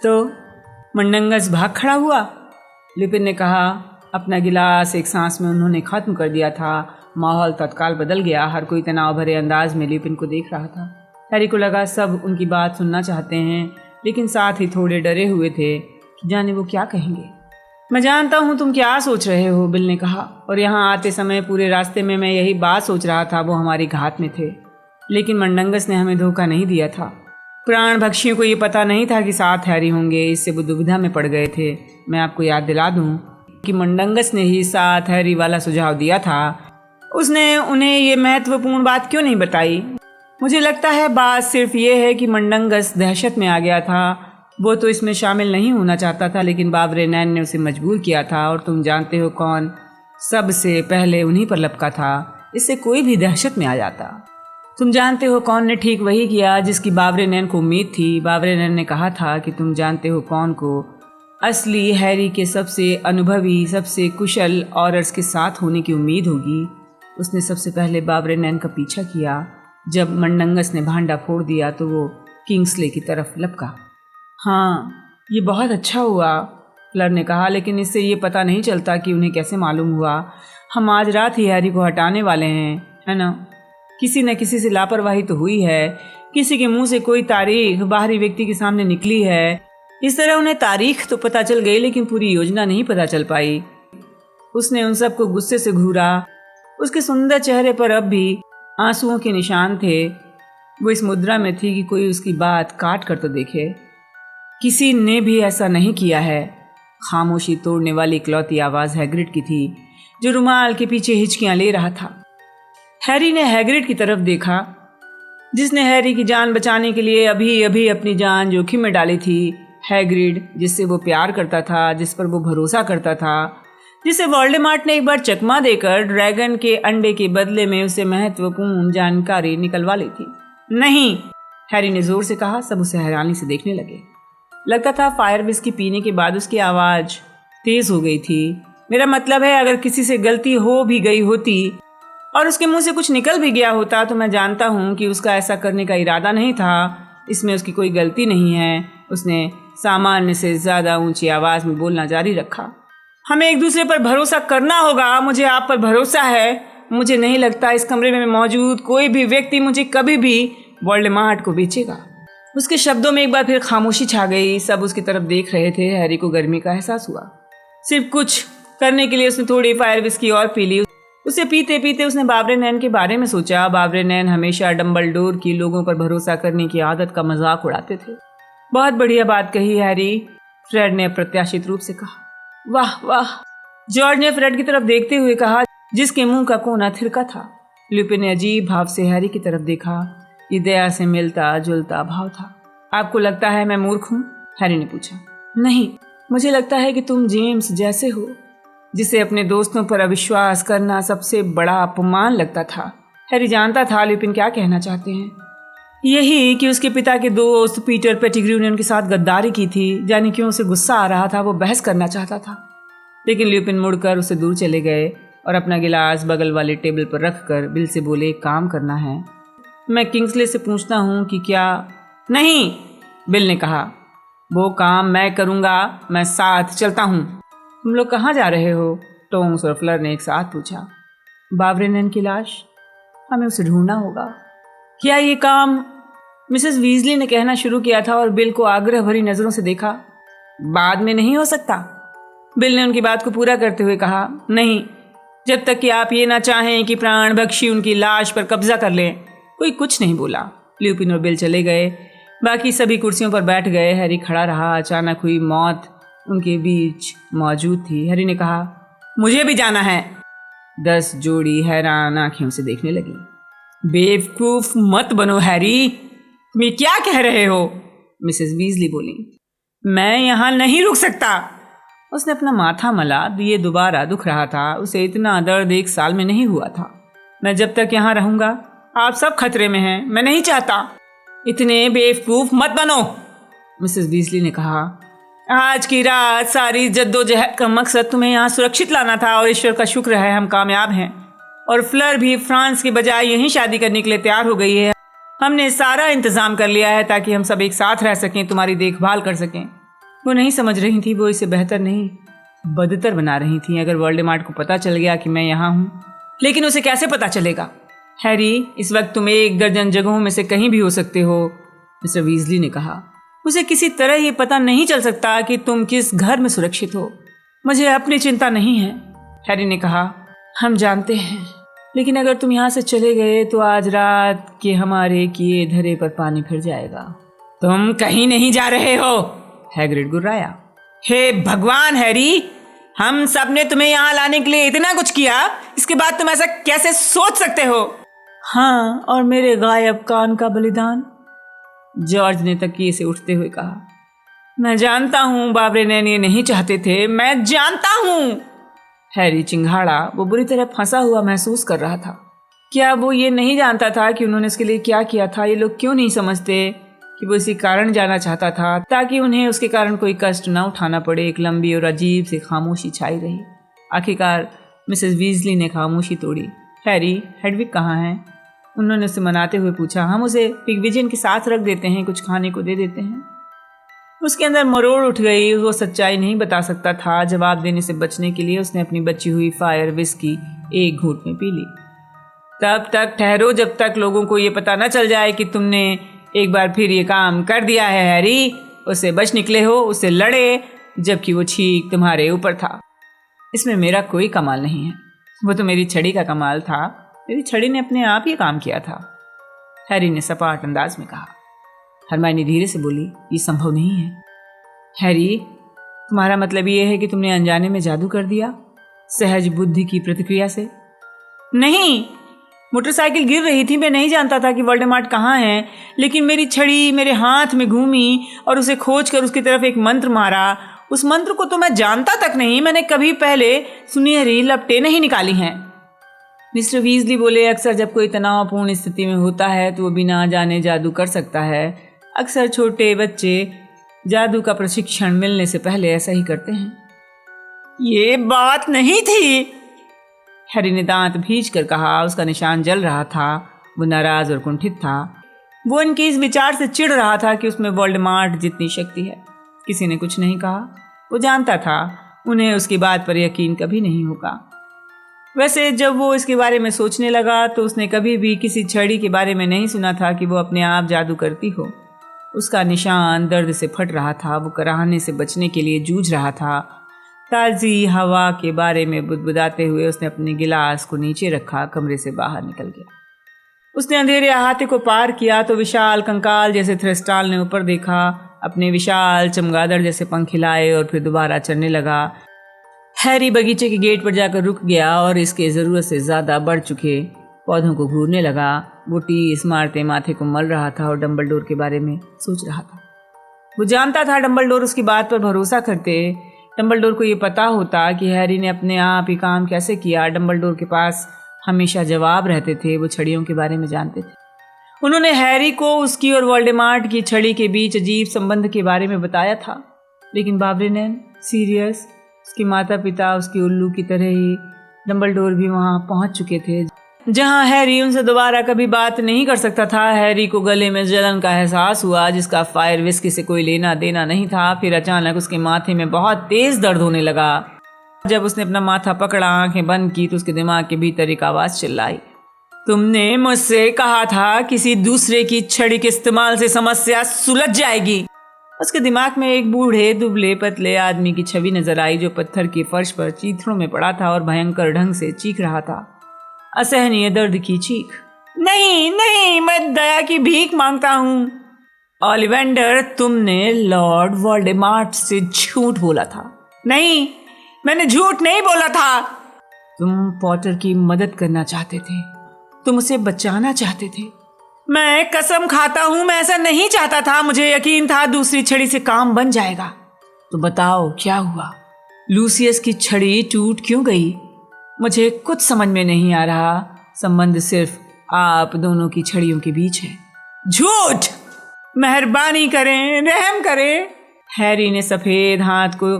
तो मंडंगस भाग खड़ा हुआ, ल्यूपिन ने कहा। अपना गिलास एक सांस में उन्होंने खत्म कर दिया था। माहौल तत्काल बदल गया। हर कोई तनाव भरे अंदाज में ल्यूपिन को देख रहा था। हैरी को लगा सब उनकी बात सुनना चाहते हैं, लेकिन साथ ही थोड़े डरे हुए थे कि जाने वो क्या कहेंगे। मैं जानता हूँ तुम क्या सोच रहे हो, बिल ने कहा। और यहाँ आते समय पूरे रास्ते में मैं यही बात सोच रहा था। वो हमारी घात में थे, लेकिन मंडंगस ने हमें धोखा नहीं दिया था। प्राण भक्षियों को ये पता नहीं था कि साथ हैरी होंगे, इससे वो दुविधा में पड़ गए थे। मैं आपको याद दिला दूं कि मंडंगस ने ही साथ हैरी वाला सुझाव दिया था। उसने उन्हें ये महत्वपूर्ण बात क्यों नहीं बताई? मुझे लगता है बात सिर्फ ये है कि मंडंगस दहशत में आ गया था। वो तो इसमें शामिल नहीं होना चाहता था, लेकिन बावरेनैन ने उसे मजबूर किया था। और तुम जानते हो कौन सबसे पहले उन्हीं पर लपका था। इससे कोई भी दहशत में आ जाता। तुम जानते हो कौन ने ठीक वही किया जिसकी बावरेनैन को उम्मीद थी। बावरेनैन ने कहा था कि तुम जानते हो कौन को असली हैरी के सबसे अनुभवी, सबसे कुशल ऑरर्स के साथ होने की उम्मीद होगी। उसने सबसे पहले बावरेनैन का पीछा किया। जब मंडंगस ने भांडा फोड़ दिया तो वो किंग्सले की तरफ लपका। हाँ, ये बहुत अच्छा हुआ, फ्लर ने कहा, लेकिन इससे ये पता नहीं चलता कि उन्हें कैसे मालूम हुआ। हम आज रात ही हैरी को हटाने वाले हैं, है ना? किसी न किसी से लापरवाही तो हुई है। किसी के मुंह से कोई तारीख बाहरी व्यक्ति के सामने निकली है। इस तरह उन्हें तारीख तो पता चल गई, लेकिन पूरी योजना नहीं पता चल पाई। उसने उन सबको गुस्से से घूरा। उसके सुंदर चेहरे पर अब भी आंसुओं के निशान थे। वो इस मुद्रा में थी कि कोई उसकी बात काट कर तो देखे। किसी ने भी ऐसा नहीं किया है। खामोशी तोड़ने वाली इकलौती आवाज़ हैग्रिड की थी, जो रुमाल के पीछे हिचकियां ले रहा था। हैरी ने हैग्रिड की तरफ देखा, जिसने हैरी की जान बचाने के लिए अभी अभी अपनी जान जोखिम में डाली थी। हैग्रिड, जिससे वो प्यार करता था, जिस पर वो भरोसा करता था, जिसे वोल्डेमॉर्ट ने एक बार चकमा देकर ड्रैगन के अंडे के बदले में उसे महत्वपूर्ण जानकारी निकलवा ली थी। नहीं, हैरी ने जोर से कहा। सब उसे हैरानी से देखने लगे। लगता था फायर विस्की पीने के बाद उसकी आवाज़ तेज हो गई थी। मेरा मतलब है, अगर किसी से गलती हो भी गई होती और उसके मुंह से कुछ निकल भी गया होता, तो मैं जानता हूँ कि उसका ऐसा करने का इरादा नहीं था। इसमें उसकी कोई गलती नहीं है। उसने सामान्य से ज़्यादा ऊंची आवाज़ में बोलना जारी रखा। हमें एक दूसरे पर भरोसा करना होगा। मुझे आप पर भरोसा है। मुझे नहीं लगता इस कमरे में मौजूद कोई भी व्यक्ति मुझे कभी भी वोल्डेमार्ट को बेचेगा। उसके शब्दों में एक बार फिर खामोशी छा गई। सब उसकी तरफ देख रहे थे। हैरी को गर्मी का एहसास हुआ। सिर्फ कुछ करने के लिए उसने थोड़ी फायर विस्की और पी ली। उसे पीते पीते उसने बाबरेनैन के बारे में सोचा। बाबरेनैन हमेशा डम्बलडोर की लोगों पर भरोसा करने की आदत का मजाक उड़ाते थे। बहुत बढ़िया बात कही हैरी, फ्रेड ने अप्रत्याशित रूप से कहा। वाह वाह, जॉर्ज ने फ्रेड की तरफ देखते हुए कहा, जिसके मुंह का कोना थिरका था। लुपिन ने अजीब भाव से हैरी की तरफ देखा। ये दया से मिलता जुलता भाव था। आपको लगता है मैं मूर्ख हूँ? हैरी ने पूछा। नहीं, मुझे लगता है कि तुम जेम्स जैसे हो, जिसे अपने दोस्तों पर अविश्वास करना सबसे बड़ा अपमान लगता था। हैरी जानता था लुपिन क्या कहना चाहते हैं। यही कि उसके पिता के दोस्त पीटर पेटिग्रू ने उनके साथ गद्दारी की थी। जाने क्यों उसे गुस्सा आ रहा था, वो बहस करना चाहता था। लेकिन लुपिन मुड़कर उससे दूर चले गए और अपना गिलास बगल वाले टेबल पर रखकर बिल से बोले, एक काम करना है, मैं किंग्सले से पूछता हूँ कि क्या। नहीं, बिल ने कहा, वो काम मैं करूँगा, मैं साथ चलता हूँ। तुम लोग कहाँ जा रहे हो? टोंस और फ्लर ने एक साथ पूछा। बाबरेनैन की लाश, हमें उसे ढूंढना होगा। क्या ये काम? मिसेस वीजली ने कहना शुरू किया था और बिल को आग्रह भरी नजरों से देखा। बाद में नहीं हो सकता? बिल ने उनकी बात को पूरा करते हुए कहा। नहीं, जब तक कि आप ये ना चाहें कि प्राण बख्शी उनकी लाश पर कब्जा कर लें। कोई कुछ नहीं बोला। लुपिन और बिल चले गए। बाकी सभी कुर्सियों पर बैठ गए। हैरी खड़ा रहा। अचानक हुई मौत उनके बीच मौजूद थी। हैरी ने कहा, मुझे भी जाना है। 10 जोड़ी हैरान आंखों से देखने लगी। बेवकूफ मत बनो हैरी, तुम ये क्या कह रहे हो? मिसेस वीजली बोली। मैं यहाँ नहीं रुक सकता। उसने अपना माथा मला। ये दोबारा दुख रहा था। उसे इतना दर्द 1 साल में नहीं हुआ था। मैं जब तक यहाँ रहूंगा, आप सब खतरे में हैं। मैं नहीं चाहता। इतने बेवकूफ मत बनो, मिसेस वीजली ने कहा। आज की रात सारी जद्दोजहद का मकसद तुम्हें यहाँ सुरक्षित लाना था और ईश्वर का शुक्र है हम कामयाब हैं। और फ्लर भी फ्रांस के बजाय यहीं शादी करने के लिए तैयार हो गई है। हमने सारा इंतजाम कर लिया है ताकि हम सब एक साथ रह सकें, तुम्हारी देखभाल कर सकें। वो नहीं समझ रही थी, वो इसे बेहतर नहीं बदतर बना रही थी। अगर वोल्डेमार्ट को पता चल गया कि मैं यहाँ हूँ, लेकिन उसे कैसे पता चलेगा? हैरी, इस वक्त तुम 1 दर्जन जगहों में से कहीं भी हो सकते हो, मिस्टर वीजली ने कहा। उसे किसी तरह ये पता नहीं चल सकता कि तुम किस घर में सुरक्षित हो। मुझे अपनी चिंता नहीं है, हैरी ने कहा। हम जानते हैं, लेकिन अगर तुम यहाँ से चले गए तो आज रात के हमारे किए धरे पर पानी फिर जाएगा। तुम कहीं नहीं जा रहे हो, हैग्रिड गुर्राया। हे भगवान हैरी, हम सब ने तुम्हें यहाँ लाने के लिए इतना कुछ किया, इसके बाद तुम ऐसा कैसे सोच सकते हो? हाँ, और मेरे गायब कान का बलिदान, जॉर्ज ने तकिए से उठते हुए कहा। मैं जानता हूँ बाबरेनैन ये नहीं चाहते थे, मैं जानता हूँ। हैरी चिंघाड़ा। वो बुरी तरह फंसा हुआ महसूस कर रहा था। क्या वो ये नहीं जानता था कि उन्होंने उसके लिए क्या किया था? ये लोग क्यों नहीं समझते कि वो इसी कारण जाना चाहता था ताकि उन्हें उसके कारण कोई कष्ट न उठाना पड़े? एक लंबी और अजीब सी खामोशी छाई रही। आखिरकार मिसेस वीजली ने खामोशी तोड़ी। हैरी, हेडविग कहाँ है? उन्होंने उसे मनाते हुए पूछा। हम उसे पिगविजन के साथ रख देते हैं, कुछ खाने को दे देते हैं। उसके अंदर मरोड़ उठ गई। वो सच्चाई नहीं बता सकता था। जवाब देने से बचने के लिए उसने अपनी बची हुई फायर विस्की 1 घूंट में पी ली। तब तक ठहरो जब तक लोगों को ये पता न चल जाए कि तुमने एक बार फिर ये काम कर दिया है हैरी। उससे बच निकले हो, उससे लड़े जबकि वो ठीक तुम्हारे ऊपर था। इसमें मेरा कोई कमाल नहीं है, वो तो मेरी छड़ी का कमाल था। मेरी छड़ी ने अपने आप ही काम किया था, हैरी ने सपाट अंदाज में कहा। हरमाइनी धीरे से बोली, ये संभव नहीं है। हैरी, तुम्हारा मतलब ये है कि तुमने अनजाने में जादू कर दिया, सहज बुद्धि की प्रतिक्रिया से? नहीं, मोटरसाइकिल गिर रही थी। मैं नहीं जानता था कि वोल्डेमार्ट कहाँ है, लेकिन मेरी छड़ी मेरे हाथ में घूमी और उसे खोजकर उसकी तरफ एक मंत्र मारा। उस मंत्र को तो मैं जानता तक नहीं, मैंने कभी पहले सुनहरी लपटें नहीं निकाली हैं। मिस्टर वीजली बोले, अक्सर जब कोई तनावपूर्ण स्थिति में होता है तो वो बिना जाने जादू कर सकता है। अक्सर छोटे बच्चे जादू का प्रशिक्षण मिलने से पहले ऐसा ही करते हैं। ये बात नहीं थी, हैरी ने दांत भींच कर कहा। उसका निशान जल रहा था। वो नाराज और कुंठित था। वो उनके इस विचार से चिढ़ रहा था कि उसमें वोल्डेमार्ट जितनी शक्ति है। किसी ने कुछ नहीं कहा। वो जानता था उन्हें उसकी बात पर यकीन कभी नहीं होगा। वैसे जब वो इसके बारे में सोचने लगा तो उसने कभी भी किसी छड़ी के बारे में नहीं सुना था कि वो अपने आप जादू करती हो। उसका निशान दर्द से फट रहा था, वो कराहने से बचने के लिए जूझ रहा था। ताज़ी हवा के बारे में बुदबुदाते हुए उसने अपने गिलास को नीचे रखा, कमरे से बाहर निकल गया। उसने अंधेरे अहाते को पार किया तो विशाल कंकाल जैसे थ्रिस्टाल ने ऊपर देखा, अपने विशाल चमगादड़ जैसे पंख हिलाए और फिर दोबारा चलने लगा। हैरी बगीचे के गेट पर जाकर रुक गया और इसके ज़रूरत से ज़्यादा बढ़ चुके पौधों को घूरने लगा। बूटी इस्मारते माथे को मल रहा था और डंबलडोर के बारे में सोच रहा था। वो जानता था डंबलडोर उसकी बात पर भरोसा करते। डंबलडोर को ये पता होता कि हैरी ने अपने आप ही काम कैसे किया। डंबलडोर के पास हमेशा जवाब रहते थे, वो छड़ियों के बारे में जानते थे। उन्होंने हैरी को उसकी और वोल्डेमॉर्ट की छड़ी के बीच अजीब संबंध के बारे में बताया था, लेकिन बाबरीनैन, सीरियस, उसके माता पिता उसके उल्लू की तरह ही डंबलडोर भी वहां पहुंच चुके थे, जहां हैरी उनसे दोबारा कभी बात नहीं कर सकता था। हैरी को गले में जलन का एहसास हुआ, जिसका फायर विस्की से कोई लेना देना नहीं था। फिर अचानक उसके माथे में बहुत तेज दर्द होने लगा। जब उसने अपना माथा पकड़ा, आंखें बंद की, तो उसके दिमाग के भीतर एक आवाज चिल्लाई, तुमने मुझसे कहा था किसी दूसरे की छड़ी के इस्तेमाल से समस्या सुलझ जाएगी। उसके दिमाग में एक बूढ़े दुबले पतले आदमी की छवि नजर आई, जो पत्थर के फर्श पर चीथड़ों में पड़ा था और भयंकर ढंग से चीख रहा था, असहनीय दर्द की चीख। नहीं नहीं, मैं दया की भीख मांगता हूं। ओलिवेंडर, तुमने लॉर्ड वोल्डेमॉर्ट से झूठ बोला था। नहीं, मैंने झूठ नहीं बोला था। तुम पॉटर की मदद करना चाहते थे, तुम उसे बचाना चाहते थे। मैं कसम खाता हूं, मैं ऐसा नहीं चाहता था। मुझे यकीन था दूसरी छड़ी से काम बन जाएगा। तो बताओ क्या हुआ? लूसियस की छड़ी टूट क्यों गई? मुझे कुछ समझ में नहीं आ रहा। संबंध सिर्फ आप दोनों की छड़ियों के बीच है। झूठ! मेहरबानी करें, रहम करें। हैरी ने सफेद हाथ को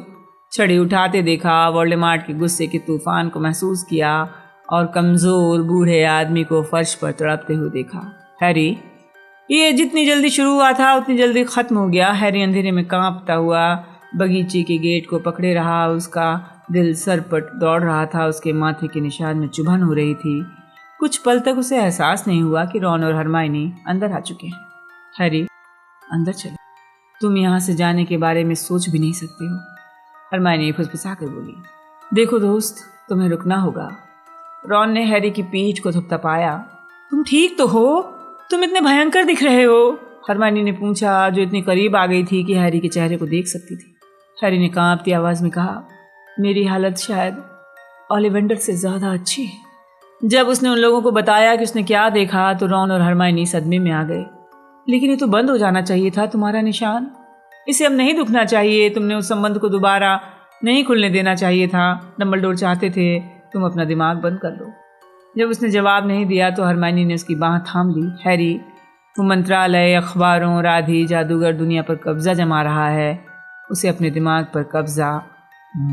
छड़ी उठाते देखा, वोल्डेमॉर्ट के गुस्से के तूफान को महसूस किया और कमजोर बूढ़े आदमी को फर्श पर तड़पते हुए देखा। हैरी, ये जितनी जल्दी शुरू हुआ था उतनी जल्दी खत्म हो गया। हैरी अंधेरे में कांपता हुआ बगीचे के गेट को पकड़े रहा। उसका दिल सरपट दौड़ रहा था, उसके माथे के निशान में चुभन हो रही थी। कुछ पल तक उसे एहसास नहीं हुआ कि रॉन और हरमाइनी अंदर आ चुके हैं। हैरी, अंदर चलो, तुम यहाँ से जाने के बारे में सोच भी नहीं सकते हो। हरमाइनी फुसफुसा कर बोली, देखो दोस्त, तुम्हें रुकना होगा। रॉन ने हैरी की पीठ को थपथपाया। तुम ठीक तो हो? तुम इतने भयंकर दिख रहे हो, हरमाइनी ने पूछा, जो इतनी करीब आ गई थी कि हैरी के चेहरे को देख सकती थी। हैरी ने कांपती आवाज में कहा, मेरी हालत शायद ओलिवेंडर से ज्यादा अच्छी है। जब उसने उन लोगों को बताया कि उसने क्या देखा तो रॉन और हरमाइनी सदमे में आ गए। लेकिन ये तो बंद हो जाना चाहिए था, तुम्हारा निशान, इसे अब नहीं दुखना चाहिए। तुमने उस संबंध को दोबारा नहीं खुलने देना चाहिए था। डंबलडोर चाहते थे तुम अपना दिमाग बंद कर लो। जब उसने जवाब नहीं दिया तो हरमाइनी ने उसकी बांह थाम ली। हैरी, वो मंत्रालय, अखबारों और आधी जादूगर दुनिया पर कब्जा जमा रहा है। उसे अपने दिमाग पर कब्जा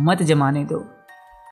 मत जमाने दो।